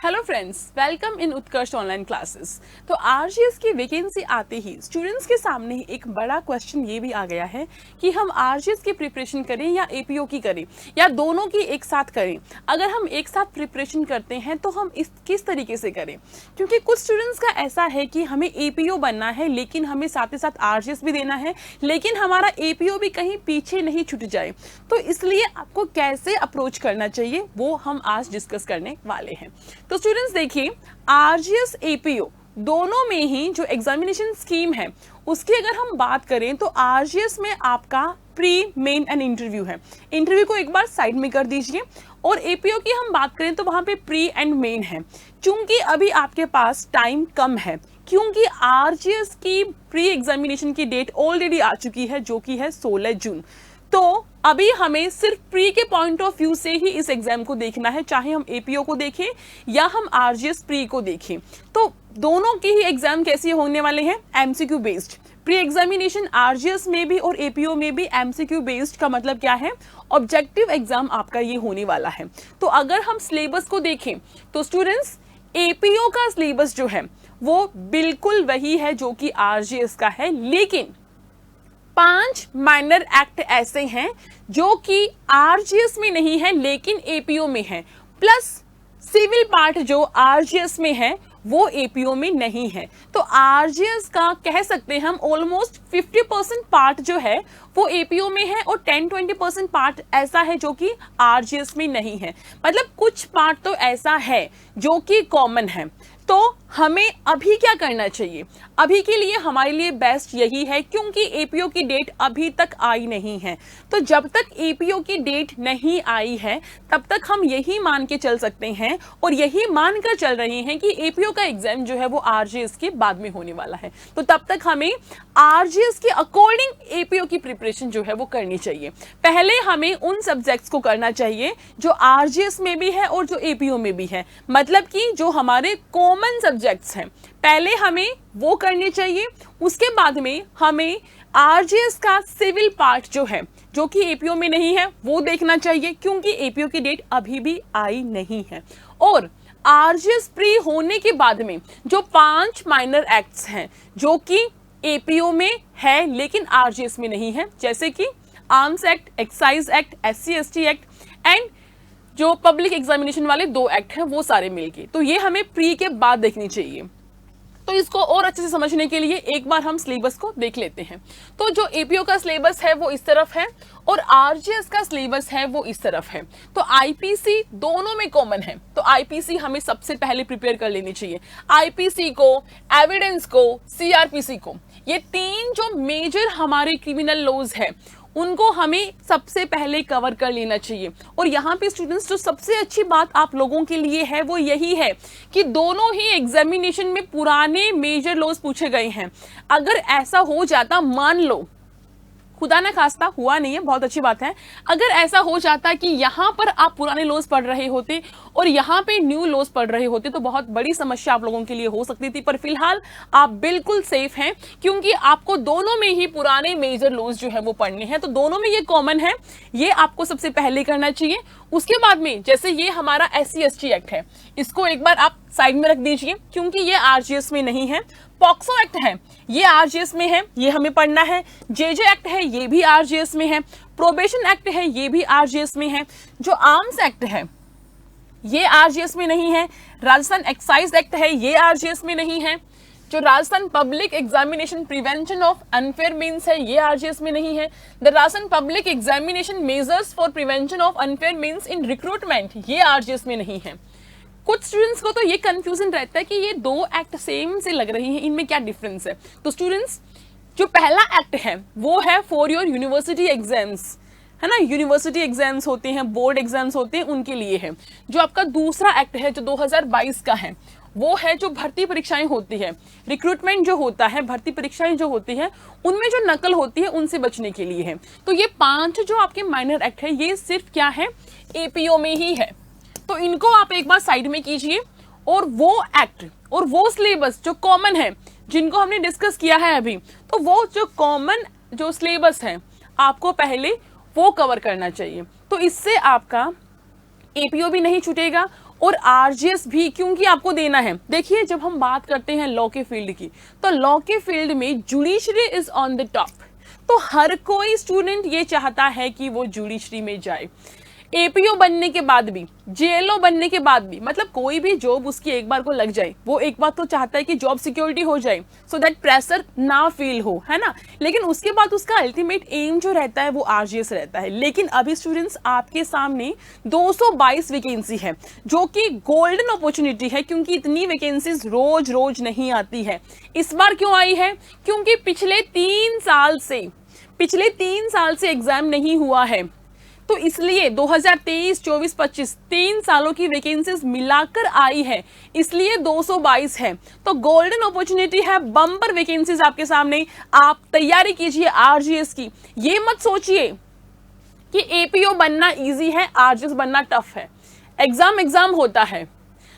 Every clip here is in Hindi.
Hello friends, welcome in Utkarsh online classes. तो आरजीएस की वैकेंसी आते ही स्टूडेंट्स के सामने एक बड़ा क्वेश्चन ये भी आ गया है कि हम आरजीएस की प्रिपरेशन करें या एपीओ की करें या दोनों की एक साथ करें। अगर हम एक साथ प्रिपरेशन करते हैं तो हम किस तरीके से करें, क्योंकि कुछ स्टूडेंट्स का ऐसा है कि हमें एपीओ बनना है लेकिन हमें साथ ही साथ आरजीएस भी देना है, लेकिन हमारा एपीओ भी कहीं पीछे नहीं छूट जाए। तो इसलिए आपको कैसे अप्रोच करना चाहिए वो हम आज डिस्कस करने वाले हैं। तो स्टूडेंट्स देखिए, आरजीएस एपीओ दोनों में ही जो एग्जामिनेशन स्कीम है उसकी अगर हम बात करें तो आरजीएस में आपका प्री, मेन एंड इंटरव्यू है। इंटरव्यू को एक बार साइड में कर दीजिए और एपीओ की हम बात करें तो वहां पे प्री एंड मेन है। क्योंकि अभी आपके पास टाइम कम है, क्योंकि आरजीएस की प्री एग्जामिनेशन की डेट ऑलरेडी आ चुकी है जो कि है 16 जून। तो अभी हमें सिर्फ प्री के पॉइंट ऑफ व्यू से ही इस एग्जाम को देखना है, चाहे हम एपीओ को देखें या हम आरजीएस प्री को देखें। तो दोनों के ही एग्जाम कैसे होने वाले हैं, MCQ based. Pre examination RGS में भी और एपीओ में भी एमसीक्यू बेस्ड का मतलब क्या है, ऑब्जेक्टिव एग्जाम आपका ये होने वाला है। तो अगर हम सिलेबस को देखें तो स्टूडेंट्स, एपीओ का सिलेबस जो है वो बिल्कुल वही है जो कि आरजीएस का है, लेकिन 5 माइनर एक्ट ऐसे हैं जो कि आरजीएस में नहीं है लेकिन एपीओ में है, प्लस सिविल पार्ट जो आरजीएस में है वो एपीओ में नहीं है। तो आरजीएस का कह सकते हैं हम ऑलमोस्ट 50% पार्ट जो है वो एपीओ में है और 10-20% पार्ट ऐसा है जो कि आरजीएस में नहीं है। मतलब कुछ पार्ट तो ऐसा है जो कि कॉमन है। तो हमें अभी क्या करना चाहिए, अभी के लिए हमारे लिए बेस्ट यही है, क्योंकि एपीओ की डेट अभी तक आई नहीं है। तो जब तक एपीओ की डेट नहीं आई है तब तक हम यही मान के चल सकते हैं और यही मान कर चल रहे हैं कि एपीओ का एग्जाम जो है वो आरजीएस के बाद में होने वाला है। तो तब तक हमें आरजीएस के अकॉर्डिंग एपीओ की प्रिपरेशन जो है वो करनी चाहिए। पहले हमें उन सब्जेक्ट्स को करना चाहिए जो आरजीएस में भी है और जो एपीओ में भी है, मतलब कि जो हमारे कॉमन सब्जेक्ट्स हैं पहले हमें वो करने चाहिए। उसके बाद में हमें आरजीएस का सिविल पार्ट जो है जो कि एपीओ में नहीं है वो देखना चाहिए, क्योंकि एपीओ की डेट अभी भी आई नहीं है। और आरजीएस प्री होने के बाद में जो 5 माइनर एक्ट्स हैं जो कि एपीओ में है लेकिन आरजीएस में नहीं है, जैसे कि arms act, excise act, SC/ST act and जो पब्लिक एग्जामिनेशन वाले 2 एक्ट हैं वो सारे मिलके, तो ये हमें प्री के बाद देखनी चाहिए। तो इसको और अच्छे से समझने के लिए एक बार हम सिलेबस को देख लेते हैं। तो जो एपीओ का सिलेबस है वो इस तरफ है और आरजीएस का सिलेबस है वो इस तरफ है। तो आईपीसी दोनों में कॉमन है, तो आईपीसी हमें सबसे पहले प्रिपेयर कर लेनी चाहिए। आईपीसी को, एविडेंस को, सीआरपीसी को, ये 3 जो मेजर हमारे क्रिमिनल लॉज है उनको हमें सबसे पहले कवर कर लेना चाहिए। और यहाँ पे स्टूडेंट्स जो सबसे अच्छी बात आप लोगों के लिए है वो यही है कि दोनों ही एग्जामिनेशन में पुराने मेजर लॉज पूछे गए हैं। अगर ऐसा हो जाता, मान लो खुदा ना खास्ता, हुआ नहीं है, बहुत अच्छी बात है, अगर ऐसा हो जाता कि यहाँ पर आप पुराने लॉज पढ़ रहे होते और यहाँ पे न्यू लॉज पढ़ रहे होते तो बहुत बड़ी समस्या आप लोगों के लिए हो सकती थी। पर फिलहाल आप बिल्कुल सेफ हैं, क्योंकि आपको दोनों में ही पुराने मेजर लॉज जो है वो पढ़ने हैं। तो दोनों में ये कॉमन है, ये आपको सबसे पहले करना चाहिए। उसके बाद में जैसे ये हमारा SC/ST एक्ट है, इसको एक बार आप साइड में रख दीजिए क्योंकि ये आरजीएस में नहीं है। पॉक्सो एक्ट है, ये आरजीएस में है, ये हमें पढ़ना है। जेजे एक्ट है, ये भी आरजीएस में है। प्रोबेशन एक्ट है, ये भी आरजीएस में है। जो आर्म्स एक्ट है ये आरजीएस में नहीं है। राजस्थान एक्साइज एक्ट है, ये आरजीएस में नहीं है। जो Rajasthan public examination prevention of unfair means है, ये आरजीएस में नहीं है। The Rajasthan public examination measures for prevention of unfair means in recruitment, ये आरजीएस में नहीं है। कुछ स्टूडेंट्स को तो ये कंफ्यूजन रहता है कि ये 2 एक्ट सेम से लग रही हैं, इनमें क्या डिफरेंस है। तो स्टूडेंट्स, जो पहला एक्ट है वो है फॉर योर यूनिवर्सिटी एग्जाम्स, है ना, यूनिवर्सिटी एग्जाम्स होते हैं, बोर्ड एग्जाम्स होते हैं, उनके लिए है। जो आपका दूसरा एक्ट है जो 2022 का है वो है जो भर्ती परीक्षाएं होती है, रिक्रूटमेंट जो होता है, भर्ती परीक्षाएं जो होती है उनमें जो नकल होती है उनसे बचने के लिए है। तो ये 5 जो आपके माइनर एक्ट है ये सिर्फ क्या है, एपीओ में ही है। तो इनको आप एक बार साइड में कीजिए और वो एक्ट और वो सिलेबस जो कॉमन है जिनको हमने डिस्कस किया है अभी, तो वो जो कॉमन जो सिलेबस है आपको पहले वो कवर करना चाहिए। तो इससे आपका एपीओ भी नहीं छूटेगा और आरजीएस भी क्योंकि आपको देना है। देखिए जब हम बात करते हैं लॉ के फील्ड की, तो लॉ के फील्ड में judiciary is on the top. तो हर कोई स्टूडेंट ये चाहता है कि वो जुडिशरी में जाए। एपीओ बनने के बाद भी, जेएलओ बनने के बाद भी, मतलब कोई भी जॉब उसकी एक बार को लग जाए, वो एक बार तो चाहता है कि जॉब सिक्योरिटी हो जाए, सो दैट प्रेशर ना फील हो, है ना। लेकिन उसके बाद उसका अल्टीमेट एम जो रहता है वो आरजीएस रहता है। लेकिन अभी स्टूडेंट्स आपके सामने 222 वैकेंसी है, जो कि गोल्डन अपॉर्चुनिटी है, क्योंकि इतनी वैकेंसीज रोज रोज नहीं आती है। इस बार क्यों आई है? क्योंकि पिछले 3 साल से एग्जाम नहीं हुआ है, तो इसलिए 2023, 24, 25 3 सालों की वैकेंसीज मिलाकर आई है, इसलिए 222 है। तो गोल्डन अपॉर्चुनिटी है, बम्पर वैकेंसीज आपके सामने। आप तैयारी कीजिए आरजीएस की। ये मत सोचिए कि एपीओ बनना इजी है, आरजीएस बनना टफ है। एग्जाम होता है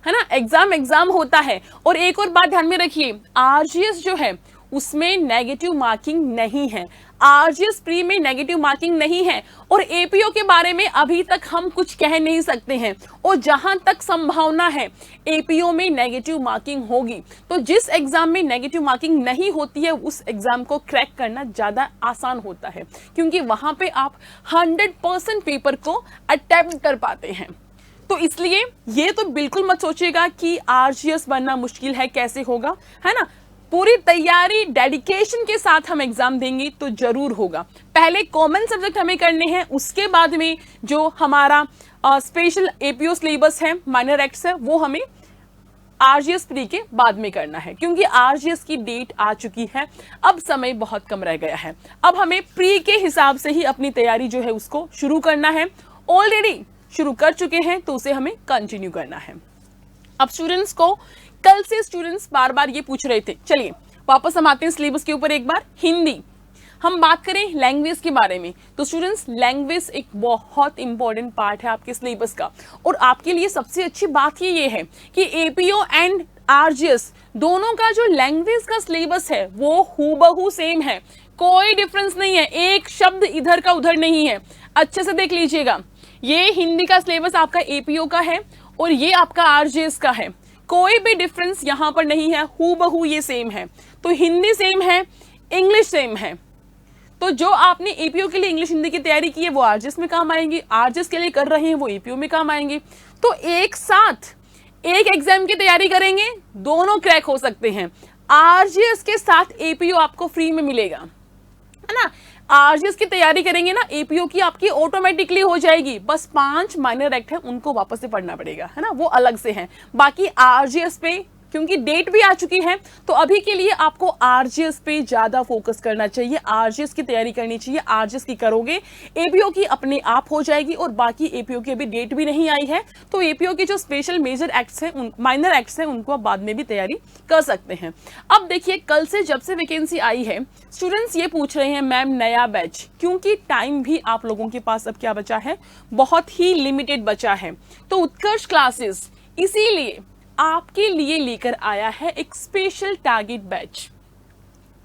ना, एग्जाम होता है। और एक और बात ध्यान में रखिए, आरजीएस जो है उसमें नेगेटिव मार्किंग नहीं है, आरजीएस प्री में नेगेटिव मार्किंग नहीं है। और एपीओ के बारे में अभी तक हम कुछ कह नहीं सकते हैं, और जहां तक संभावना है एपीओ में नेगेटिव मार्किंग होगी। तो जिस एग्जाम में नेगेटिव मार्किंग नहीं होती है उस एग्जाम को क्रैक करना ज्यादा आसान होता है, क्योंकि वहां पे आप 100% पेपर को अटेम्प्ट कर पाते हैं। तो इसलिए ये तो बिल्कुल मत सोचिएगा कि आरजीएस बनना मुश्किल है, कैसे होगा, है ना। पूरी तैयारी डेडिकेशन के साथ हम एग्जाम देंगे तो जरूर होगा। पहले कॉमन सब्जेक्ट हमें करने हैं, उसके बाद में जो हमारा स्पेशल एपीओ सिलेबस है, माइनर एक्ट्स है, वो हमें आरजीएस प्री के बाद में करना है, क्योंकि आरजीएस की डेट आ चुकी है, अब समय बहुत कम रह गया है। अब हमें प्री के हिसाब से ही अपनी तैयारी जो है उसको शुरू करना है। ऑलरेडी शुरू कर चुके हैं तो उसे हमें कंटिन्यू करना है। अब स्टूडेंट्स को कल से स्टूडेंट्स बार बार ये पूछ रहे थे, चलिए वापस हम आते हैं सिलेबस के ऊपर एक बार। हिंदी हम बात करें लैंग्वेज के बारे में, तो स्टूडेंट्स लैंग्वेज एक बहुत इंपॉर्टेंट पार्ट है आपके सिलेबस का। और आपके लिए सबसे अच्छी बात ये है कि एपीओ एंड आरजीएस दोनों का जो लैंग्वेज का सिलेबस है वो हूबहू सेम है, कोई डिफरेंस नहीं है, एक शब्द इधर का उधर नहीं है। अच्छे से देख लीजिएगा, ये हिंदी का सिलेबस आपका एपीओ का है और ये आपका आरजीएस का है, कोई भी डिफरेंस यहां पर नहीं है, हूबहू ये सेम है। तो हिंदी सेम है, इंग्लिश सेम है। तो जो आपने एपीओ के लिए इंग्लिश हिंदी की तैयारी की है वो आरजीएस में काम आएंगी, आरजीएस के लिए कर रहे हैं वो एपीओ में काम आएंगे। तो एक साथ एक एग्जाम की तैयारी करेंगे, दोनों क्रैक हो सकते हैं। आरजीएस के साथ एपीओ आपको फ्री में मिलेगा, है ना। आरजीएस की तैयारी करेंगे ना, एपीओ की आपकी ऑटोमेटिकली हो जाएगी। बस 5 माइनर एक्ट है, उनको वापस से पढ़ना पड़ेगा, है ना, वो अलग से हैं। बाकी आरजीएस पे क्योंकि डेट भी आ चुकी है, तो अभी के लिए आपको आरजीएस पे ज्यादा फोकस करना चाहिए, आरजीएस की तैयारी करनी चाहिए। आरजीएस की करोगे, एपीओ की अपने आप हो जाएगी। और बाकी एपीओ की अभी डेट भी नहीं आई है, तो एपीओ के जो स्पेशल मेजर एक्ट्स हैं, माइनर एक्ट्स हैं, उनको आप बाद में भी तैयारी कर सकते हैं। अब देखिए, कल से जब से वैकेंसी आई है, स्टूडेंट्स ये पूछ रहे हैं मैम नया बैच, क्योंकि टाइम भी आप लोगों के पास अब क्या बचा है, बहुत ही लिमिटेड बचा है। तो उत्कर्ष क्लासेस इसीलिए आपके लिए लेकर आया है एक स्पेशल टारगेट बैच,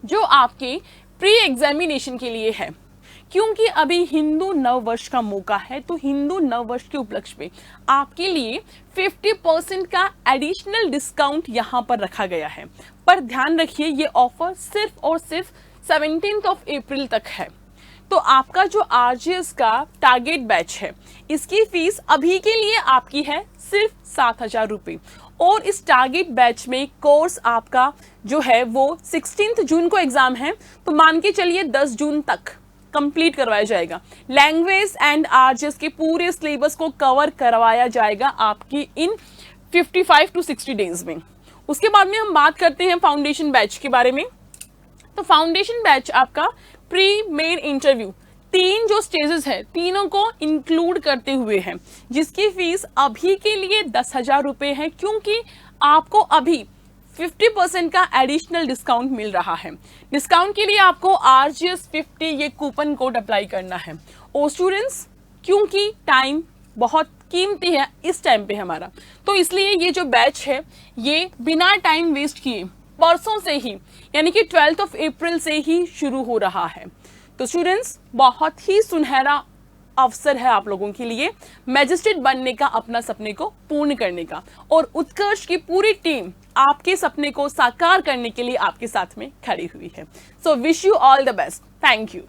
जो आपके प्री एग्जामिनेशन के लिए है। क्योंकि अभी हिंदू नव वर्ष का मौका है, तो हिंदू नव वर्ष के उपलक्ष्य में आपके लिए 50% का एडिशनल डिस्काउंट यहां पर रखा गया है। पर ध्यान रखिए, ये ऑफर सिर्फ और सिर्फ 17 अप्रैल तक है। तो आपका जो आरजीएस का टारगेट बैच है, इसकी फीस अभी के लिए आपकी है सिर्फ 7,000 रुपये। और इस टारगेट बैच में कोर्स आपका जो है वो 16 जून को एग्जाम है, तो मान के चलिए 10 जून तक कंप्लीट करवाया जाएगा। लैंग्वेज एंड आरजीएस के पूरे सिलेबस को कवर करवाया जाएगा आपकी इन 55 to 60 डेज में। उसके बाद में हम बात करते हैं फाउंडेशन बैच के बारे में। तो फाउंडेशन बैच आपका प्री मेन इंटरव्यू, 3 जो स्टेजेस है, तीनों को इंक्लूड करते हुए है, जिसकी फीस अभी के लिए 10,000 रुपए है, क्योंकि आपको अभी 50% का एडिशनल डिस्काउंट मिल रहा है। डिस्काउंट के लिए आपको आरजीएस 50 ये कूपन कोड अप्लाई करना है। और स्टूडेंट्स, क्योंकि टाइम बहुत कीमती है इस टाइम पे हमारा, तो इसलिए ये जो बैच है ये बिना टाइम वेस्ट किए परसों से ही, यानी कि 12 अप्रैल से ही शुरू हो रहा है। तो स्टूडेंट्स, बहुत ही सुनहरा अवसर है आप लोगों के लिए मैजिस्ट्रेट बनने का, अपना सपने को पूर्ण करने का, और उत्कर्ष की पूरी टीम आपके सपने को साकार करने के लिए आपके साथ में खड़ी हुई है। So wish you all the best. Thank you.